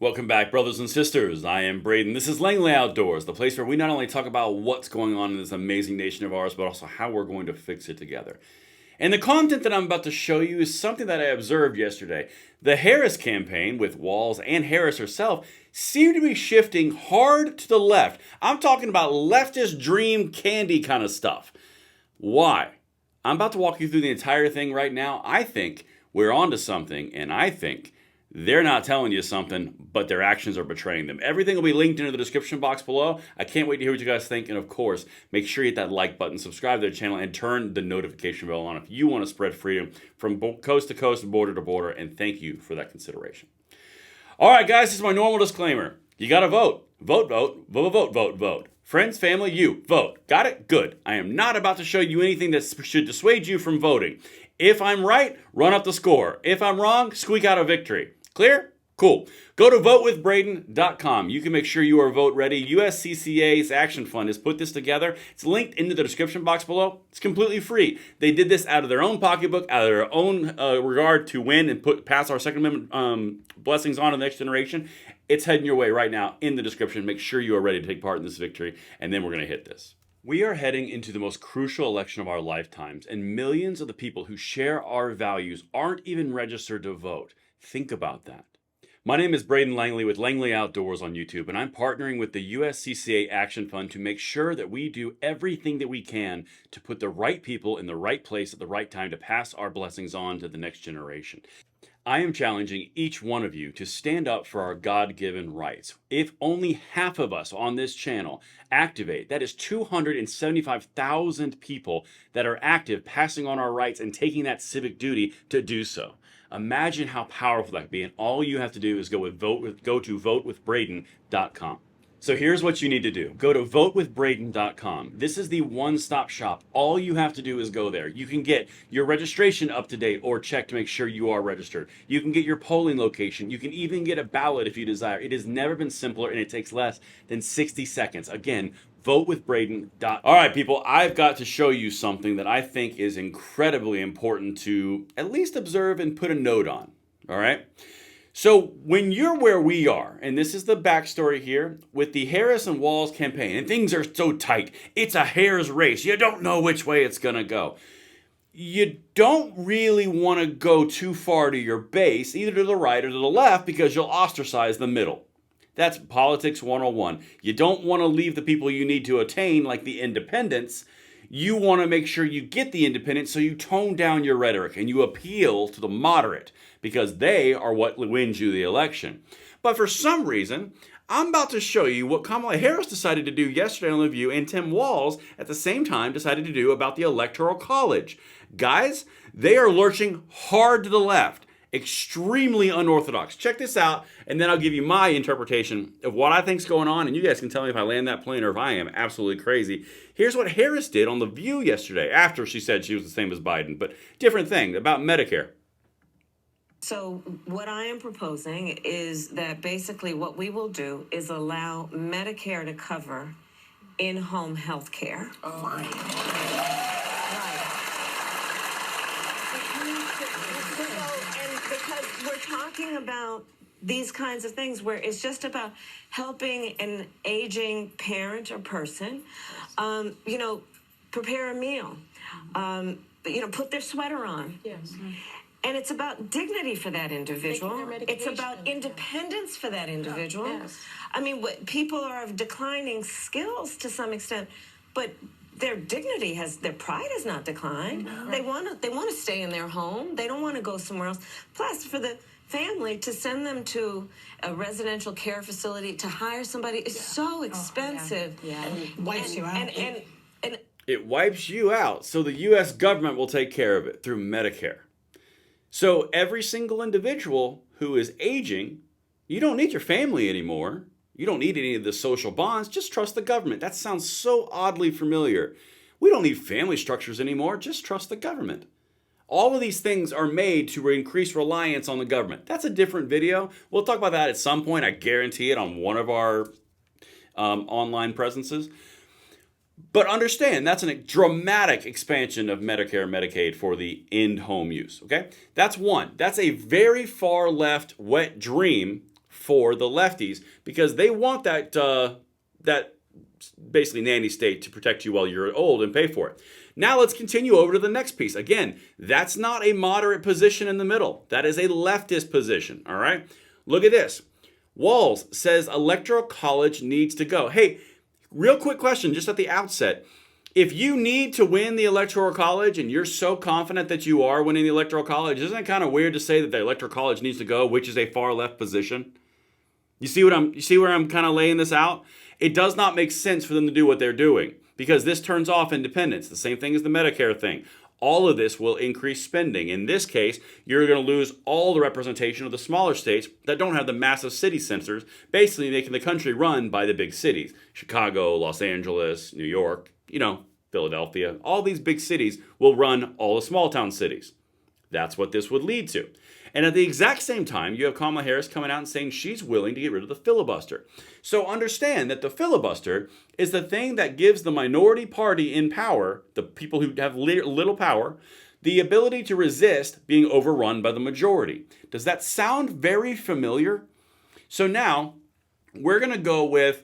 Welcome back, brothers and sisters. I am Braden. This is Langley Outdoors, the place where we not only talk about what's going on in this amazing nation of ours, but also how we're going to fix it together. And the content that I'm about to show you is something that I observed yesterday. The Harris campaign, with Walz and Harris herself, seem to be shifting hard to the left. I'm talking about leftist dream candy kind of stuff. Why? I'm about to walk you through the entire thing right now. I think we're onto something, and I think they're not telling you something, but their actions are betraying them. Everything will be linked into the description box below. I can't wait to hear what you guys think. And of course, make sure you hit that like button, subscribe to the channel, and turn the notification bell on if you want to spread freedom from coast to coast, border to border. And thank you for that consideration. All right, guys, this is my normal disclaimer. You got to vote. Vote, vote, vote, vote, vote, vote. Friends, family, you, vote. Got it? Good. I am not about to show you anything that should dissuade you from voting. If I'm right, run up the score. If I'm wrong, squeak out a victory. Clear? Cool. Go to votewithbraden.com. You can make sure you are vote ready. USCCA's Action Fund has put this together. It's linked into the description box below. It's completely free. They did this out of their own pocketbook, out of their own regard to win and pass our Second Amendment blessings on to the next generation. It's heading your way right now in the description. Make sure you are ready to take part in this victory, and then we're going to hit this. We are heading into the most crucial election of our lifetimes, and millions of the people who share our values aren't even registered to vote. Think about that. My name is Braden Langley with Langley Outdoors on YouTube, and I'm partnering with the USCCA Action Fund to make sure that we do everything that we can to put the right people in the right place at the right time to pass our blessings on to the next generation. I am challenging each one of you to stand up for our God-given rights. If only half of us on this channel activate, that is 275,000 people that are active, passing on our rights and taking that civic duty to do so. Imagine how powerful that could be, and all you have to do is go to votewithbraden.com. So here's what you need to do. Go to votewithbraden.com. This is the one-stop shop. All you have to do is go there. You can get your registration up to date or check to make sure you are registered. You can get your polling location. You can even get a ballot if you desire. It has never been simpler, and it takes less than 60 seconds. Again, votewithbraden.com. All right, people, I've got to show you something that I think is incredibly important to at least observe and put a note on. All right? So when you're where we are, and this is the backstory here, with the Harris and Walz campaign, and things are so tight, it's a hare's race. You don't know which way it's going to go. You don't really want to go too far to your base, either to the right or to the left, because you'll ostracize the middle. That's politics 101. You don't want to leave the people you need to attain, like the independents. You want to make sure you get the independents, so you tone down your rhetoric and you appeal to the moderate, because they are what wins you the election. But for some reason, I'm about to show you what Kamala Harris decided to do yesterday on The View, and Tim Walz at the same time decided to do about the Electoral College. Guys, they are lurching hard to the left. Extremely unorthodox. Check this out, and then I'll give you my interpretation of what I think's going on, and you guys can tell me if I land that plane or if I am absolutely crazy. Here's what Harris did on The View yesterday, after she said she was the same as Biden, but different thing, about Medicare. So what I am proposing is that basically what we will do is allow Medicare to cover in-home health care. Oh, right. Because we're talking about these kinds of things where it's just about helping an aging parent or person, prepare a meal, put their sweater on. Yes. And it's about dignity for that individual. It's about independence for that individual. Yes. I mean, people are of declining skills to some extent, but their dignity their pride has not declined. No. They want to stay in their home. They don't want to go somewhere else. Plus, for the family to send them to a residential care facility to hire somebody is so expensive. And it wipes you out. And it wipes you out, so the U.S. government will take care of it through Medicare. So every single individual who is aging, you don't need your family anymore. You don't need any of the social bonds. Just trust the government. That sounds so oddly familiar. We don't need family structures anymore. Just trust the government. All of these things are made to increase reliance on the government. That's a different video. We'll talk about that at some point. I guarantee it on one of our online presences. But understand, that's a dramatic expansion of Medicare and Medicaid for the in-home use, okay? That's one. That's a very far left wet dream for the lefties because they want that basically nanny state to protect you while you're old and pay for it. Now let's continue over to the next piece. Again, that's not a moderate position in the middle. That is a leftist position, all right? Look at this. Walls says electoral college needs to go. Hey, real quick question just at the outset. If you need to win the electoral college and you're so confident that you are winning the electoral college, isn't it kind of weird to say that the electoral college needs to go, which is a far left position? You see where I'm kind of laying this out? It does not make sense for them to do what they're doing because this turns off independence. The same thing as the Medicare thing. All of this will increase spending. In this case, you're going to lose all the representation of the smaller states that don't have the massive city centers, basically making the country run by the big cities. Chicago, Los Angeles, New York, Philadelphia. All these big cities will run all the small town cities. That's what this would lead to. And at the exact same time, you have Kamala Harris coming out and saying she's willing to get rid of the filibuster. So understand that the filibuster is the thing that gives the minority party in power, the people who have little power, the ability to resist being overrun by the majority. Does that sound very familiar? So now we're going to go with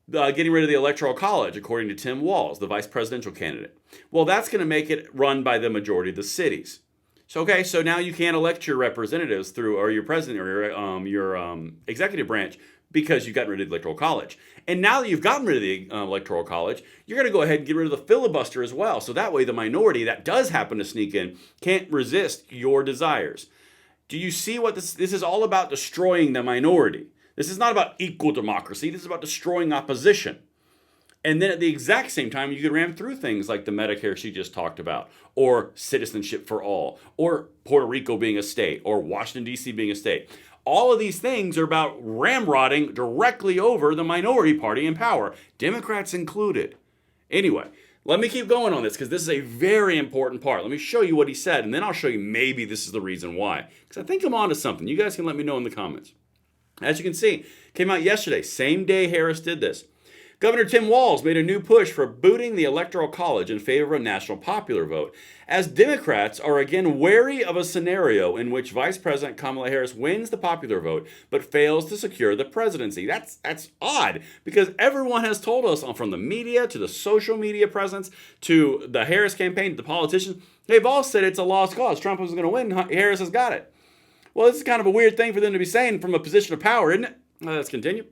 getting rid of the Electoral College, according to Tim Walz, the vice presidential candidate. Well, that's going to make it run by the majority of the cities. So now you can't elect your representatives through, or your president, or your executive branch because you've gotten rid of the Electoral College. And now that you've gotten rid of the Electoral College, you're going to go ahead and get rid of the filibuster as well. So that way the minority that does happen to sneak in can't resist your desires. Do you see what this is all about? Destroying the minority. This is not about equal democracy. This is about destroying opposition. And then at the exact same time, you could ram through things like the Medicare she just talked about, or citizenship for all, or Puerto Rico being a state, or Washington, D.C. being a state. All of these things are about ramrodding directly over the minority party in power, Democrats included. Anyway, let me keep going on this because this is a very important part. Let me show you what he said, and then I'll show you maybe this is the reason why. Because I think I'm onto something. You guys can let me know in the comments. As you can see, came out yesterday, same day Harris did this. Governor Tim Walz made a new push for booting the Electoral College in favor of a national popular vote, as Democrats are again wary of a scenario in which Vice President Kamala Harris wins the popular vote but fails to secure the presidency. That's odd, because everyone has told us, from the media to the social media presence to the Harris campaign to the politicians, they've all said it's a lost cause. Trump is going to win. Harris has got it. Well, this is kind of a weird thing for them to be saying from a position of power, isn't it? Let's continue.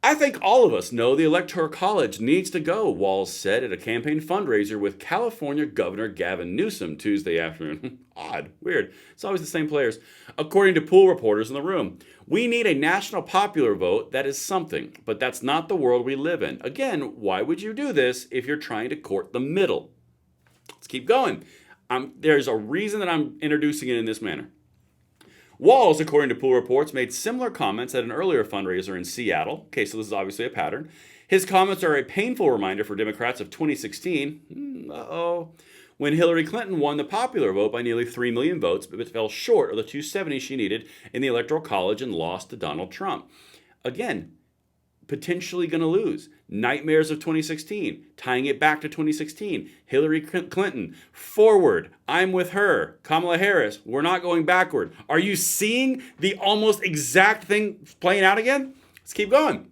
I think all of us know the Electoral College needs to go, Walz said at a campaign fundraiser with California Governor Gavin Newsom Tuesday afternoon. Odd, weird. It's always the same players. According to pool reporters in the room, we need a national popular vote that is something, but that's not the world we live in. Again, why would you do this if you're trying to court the middle? Let's keep going. There's a reason that I'm introducing it in this manner. Walz, according to pool reports, made similar comments at an earlier fundraiser in Seattle. Okay, so this is obviously a pattern. His comments are a painful reminder for Democrats of 2016, when Hillary Clinton won the popular vote by nearly 3 million votes, but fell short of the 270 she needed in the Electoral College and lost to Donald Trump. Again, potentially going to lose. Nightmares of 2016, tying it back to 2016. Hillary Clinton, forward, I'm with her. Kamala Harris, we're not going backward. Are you seeing the almost exact thing playing out again? Let's keep going.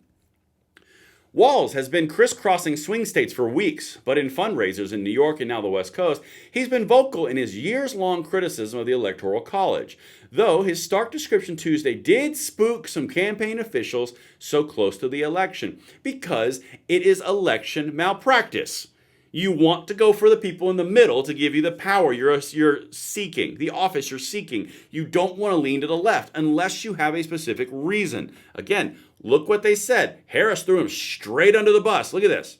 Walz has been crisscrossing swing states for weeks, but in fundraisers in New York and now the West Coast, he's been vocal in his years-long criticism of the Electoral College, though his stark description Tuesday did spook some campaign officials so close to the election, because it is election malpractice. You want to go for the people in the middle to give you the power you're seeking, the office you're seeking. You don't want to lean to the left unless you have a specific reason. Again, look what they said. Harris threw him straight under the bus. Look at this.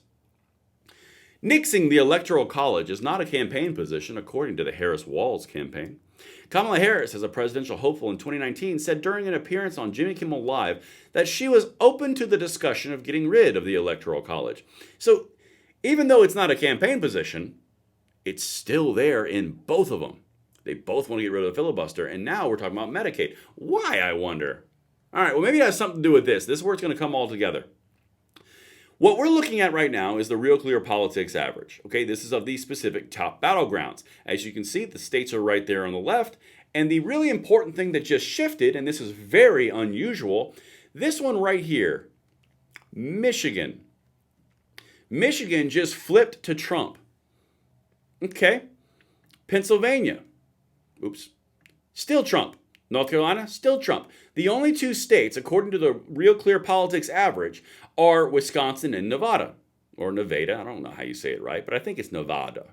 Nixing the Electoral College is not a campaign position, according to the Harris-Walz campaign. Kamala Harris, as a presidential hopeful in 2019, said during an appearance on Jimmy Kimmel Live that she was open to the discussion of getting rid of the Electoral College. So, even though it's not a campaign position, it's still there in both of them. They both want to get rid of the filibuster, and now we're talking about Medicaid. Why, I wonder? All right, well, maybe it has something to do with this. This is where it's going to come all together. What we're looking at right now is the Real Clear Politics average. Okay, this is of these specific top battlegrounds. As you can see, the states are right there on the left. And the really important thing that just shifted, and this is very unusual, This one right here, Michigan. Michigan just flipped to Trump. Okay. Pennsylvania. Oops. Still Trump. North Carolina, still Trump. The only two states, according to the Real Clear Politics average, are Wisconsin and Nevada. Or Nevada. I don't know how you say it right, but I think it's Nevada.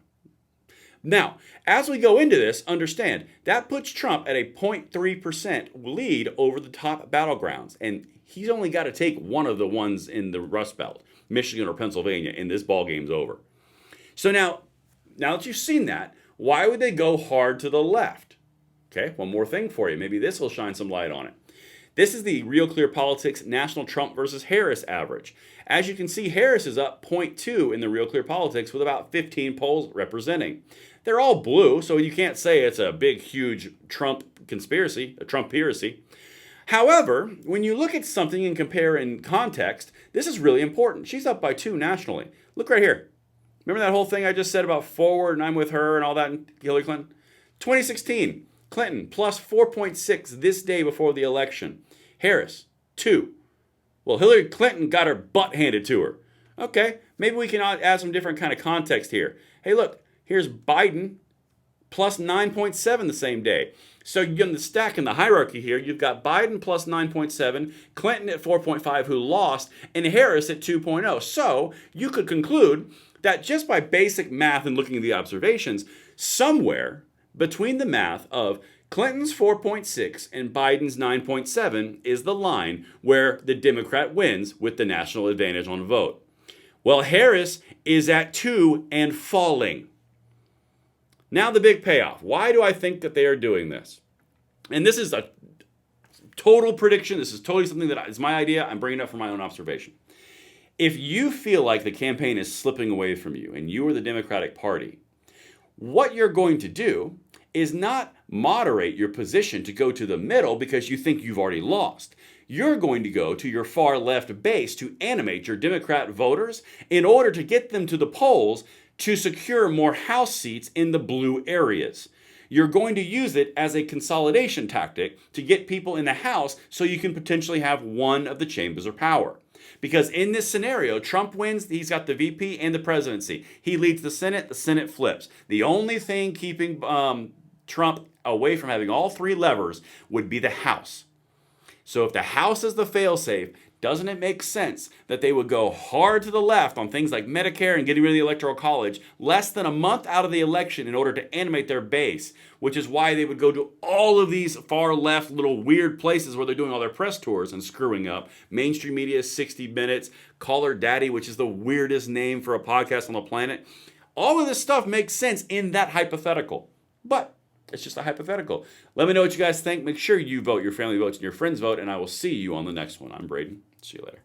Now, as we go into this, understand that puts Trump at a 0.3% lead over the top battlegrounds. And he's only got to take one of the ones in the Rust Belt, Michigan or Pennsylvania, and this ball game's over. So now that you've seen that, why would they go hard to the left? Okay, one more thing for you. Maybe this will shine some light on it. This is the Real Clear Politics National Trump versus Harris average. As you can see, Harris is up 0.2 in the Real Clear Politics with about 15 polls representing. They're all blue, so you can't say it's a big, huge Trump conspiracy, a Trump-piracy. However, when you look at something and compare in context, this is really important. She's up by 2 nationally. Look right here. Remember that whole thing I just said about forward and I'm with her and all that in Hillary Clinton? 2016, Clinton plus 4.6 this day before the election. Harris, 2. Well, Hillary Clinton got her butt handed to her. Okay, maybe we can add some different kind of context here. Hey, look, here's Biden plus 9.7 the same day. So you're in the stack in the hierarchy here. You've got Biden plus 9.7, Clinton at 4.5 who lost, and Harris at 2.0. So you could conclude that just by basic math and looking at the observations, somewhere between the math of Clinton's 4.6 and Biden's 9.7 is the line where the Democrat wins with the national advantage on vote. Well, Harris is at 2 and falling. Now the big payoff. Why do I think that they are doing this? And this is a total prediction. This is totally something that is my idea. I'm bringing it up from my own observation. If you feel like the campaign is slipping away from you and you are the Democratic Party, what you're going to do is not moderate your position to go to the middle because you think you've already lost. You're going to go to your far left base to animate your Democrat voters in order to get them to the polls to secure more House seats in the blue areas. You're going to use it as a consolidation tactic to get people in the House so you can potentially have one of the chambers of power. Because in this scenario, Trump wins, he's got the VP and the presidency. He leads the Senate flips. The only thing keeping Trump away from having all 3 levers would be the House. So if the House is the failsafe, doesn't it make sense that they would go hard to the left on things like Medicare and getting rid of the Electoral College less than a month out of the election in order to animate their base, which is why they would go to all of these far left little weird places where they're doing all their press tours and screwing up. Mainstream media, 60 Minutes, Call Her Daddy, which is the weirdest name for a podcast on the planet. All of this stuff makes sense in that hypothetical, but it's just a hypothetical. Let me know what you guys think. Make sure you vote, your family votes, and your friends vote, and I will see you on the next one. I'm Braden. See you later.